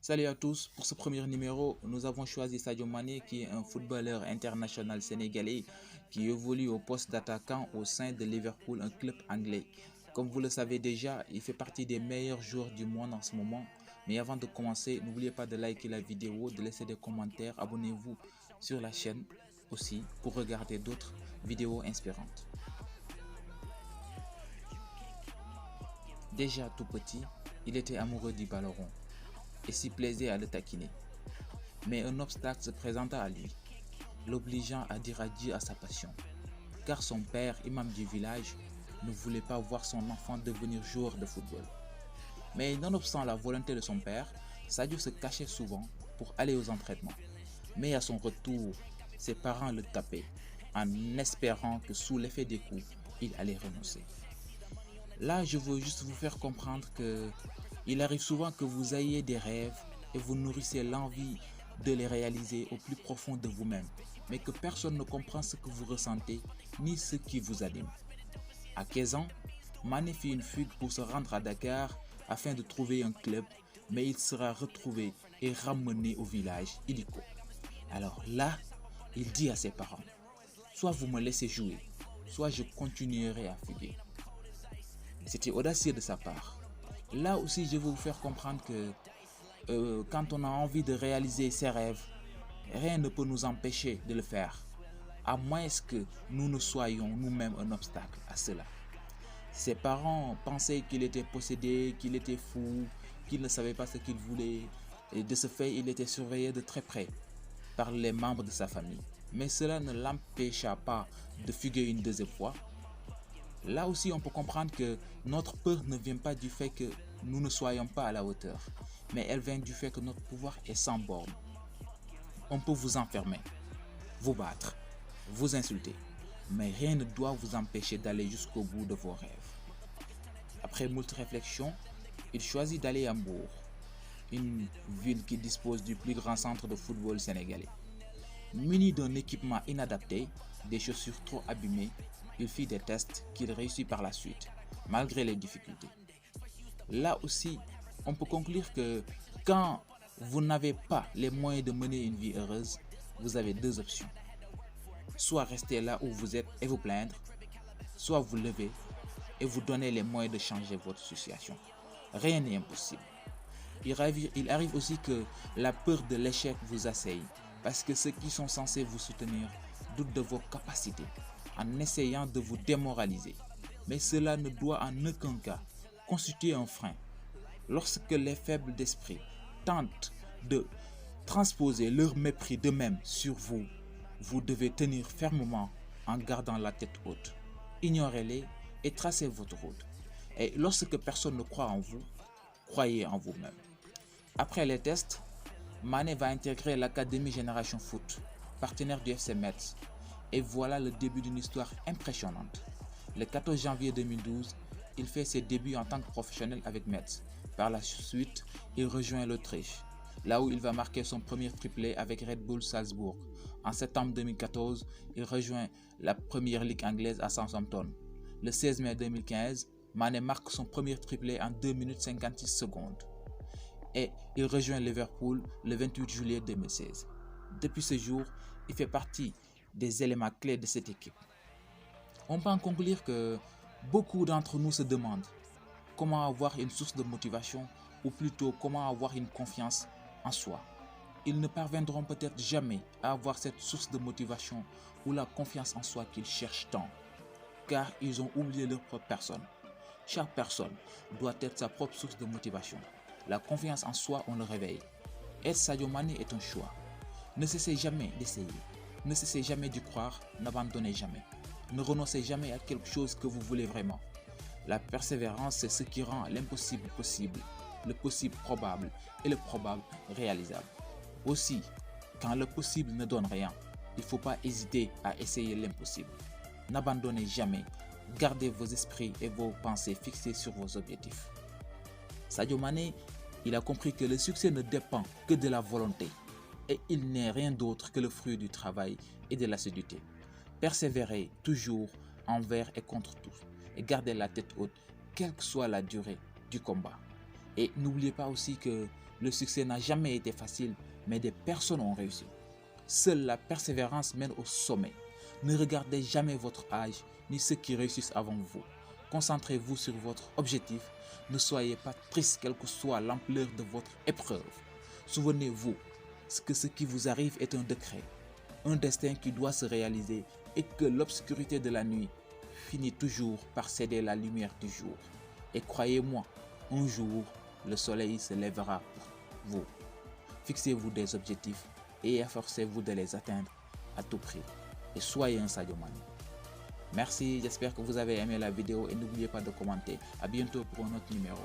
Salut à tous, pour ce premier numéro, nous avons choisi Sadio Mané qui est un footballeur international sénégalais qui évolue au poste d'attaquant au sein de Liverpool, un club anglais. Comme vous le savez déjà, il fait partie des meilleurs joueurs du monde en ce moment. Mais avant de commencer, n'oubliez pas de liker la vidéo, de laisser des commentaires, abonnez-vous sur la chaîne aussi pour regarder d'autres vidéos inspirantes. Déjà tout petit, il était amoureux du ballon rond et s'y plaisait à le taquiner. Mais un obstacle se présenta à lui, l'obligeant à dire adieu à sa passion, car son père, imam du village, ne voulait pas voir son enfant devenir joueur de football. Mais nonobstant la volonté de son père, Sadio se cachait souvent pour aller aux entraînements. Mais à son retour, ses parents le tapaient, en espérant que sous l'effet des coups, il allait renoncer. Là, je veux juste vous faire comprendre que il arrive souvent que vous ayez des rêves et vous nourrissez l'envie de les réaliser au plus profond de vous-même, mais que personne ne comprend ce que vous ressentez ni ce qui vous anime. À 15 ans, Mané fit une fugue pour se rendre à Dakar afin de trouver un club, mais il sera retrouvé et ramené au village illico. Alors là, il dit à ses parents, soit vous me laissez jouer, soit je continuerai à fuguer. C'était audacieux de sa part. Là aussi, je veux vous faire comprendre que quand on a envie de réaliser ses rêves, rien ne peut nous empêcher de le faire, à moins que nous ne soyons nous-mêmes un obstacle à cela. Ses parents pensaient qu'il était possédé, qu'il était fou, qu'il ne savait pas ce qu'il voulait, et de ce fait, il était surveillé de très près par les membres de sa famille. Mais cela ne l'empêcha pas de fuguer une deuxième fois. Là aussi, on peut comprendre que notre peur ne vient pas du fait que nous ne soyons pas à la hauteur, mais elle vient du fait que notre pouvoir est sans borne. On peut vous enfermer, vous battre, vous insulter, mais rien ne doit vous empêcher d'aller jusqu'au bout de vos rêves. Après moult réflexions, il choisit d'aller à Mbour, une ville qui dispose du plus grand centre de football sénégalais. Muni d'un équipement inadapté, des chaussures trop abîmées, il fit des tests qu'il réussit par la suite, malgré les difficultés. Là aussi, on peut conclure que quand vous n'avez pas les moyens de mener une vie heureuse, vous avez deux options. Soit rester là où vous êtes et vous plaindre, soit vous lever et vous donner les moyens de changer votre situation. Rien n'est impossible. Il arrive aussi que la peur de l'échec vous assaille, parce que ceux qui sont censés vous soutenir doutent de vos capacités, en essayant de vous démoraliser. Mais cela ne doit en aucun cas constituer un frein. Lorsque les faibles d'esprit tentent de transposer leur mépris d'eux-mêmes sur vous, vous devez tenir fermement en gardant la tête haute. Ignorez-les et tracez votre route. Et lorsque personne ne croit en vous, croyez en vous-même. Après les tests, Mané va intégrer l'Académie Génération Foot, partenaire du FC Metz. Et voilà le début d'une histoire impressionnante. Le 14 janvier 2012, il fait ses débuts en tant que professionnel avec Metz. Par la suite, il rejoint l'Autriche, là où il va marquer son premier triplé avec Red Bull Salzbourg. En septembre 2014, il rejoint la première ligue anglaise à Southampton. Le 16 mai 2015, Mané marque son premier triplé en 2 minutes 56 secondes. Et il rejoint Liverpool le 28 juillet 2016. Depuis ce jour, il fait partie des éléments clés de cette équipe. On peut en conclure que beaucoup d'entre nous se demandent comment avoir une source de motivation ou plutôt comment avoir une confiance en soi. Ils ne parviendront peut-être jamais à avoir cette source de motivation ou la confiance en soi qu'ils cherchent tant, car ils ont oublié leur propre personne. Chaque personne doit être sa propre source de motivation. La confiance en soi, on le réveille. Être Sadio Mané est un choix. Ne cessez jamais d'essayer. Ne cessez jamais d'y croire, n'abandonnez jamais. Ne renoncez jamais à quelque chose que vous voulez vraiment. La persévérance, c'est ce qui rend l'impossible possible, le possible probable et le probable réalisable. Aussi, quand le possible ne donne rien, il ne faut pas hésiter à essayer l'impossible. N'abandonnez jamais. Gardez vos esprits et vos pensées fixés sur vos objectifs. Sadio Mané, il a compris que le succès ne dépend que de la volonté et il n'est rien d'autre que le fruit du travail et de l'assiduité. Persévérez toujours envers et contre tout et gardez la tête haute, quelle que soit la durée du combat. Et n'oubliez pas aussi que le succès n'a jamais été facile, mais des personnes ont réussi. Seule la persévérance mène au sommet. Ne regardez jamais votre âge ni ceux qui réussissent avant vous. Concentrez-vous sur votre objectif. Ne soyez pas triste quelle que soit l'ampleur de votre épreuve. Souvenez-vous que ce qui vous arrive est un décret, un destin qui doit se réaliser et que l'obscurité de la nuit finit toujours par céder la lumière du jour. Et croyez-moi, un jour, le soleil se lèvera pour vous. Fixez-vous des objectifs et efforcez-vous de les atteindre à tout prix. Et soyez un Sadio Mané. Merci, j'espère que vous avez aimé la vidéo et n'oubliez pas de commenter. À bientôt pour un autre numéro.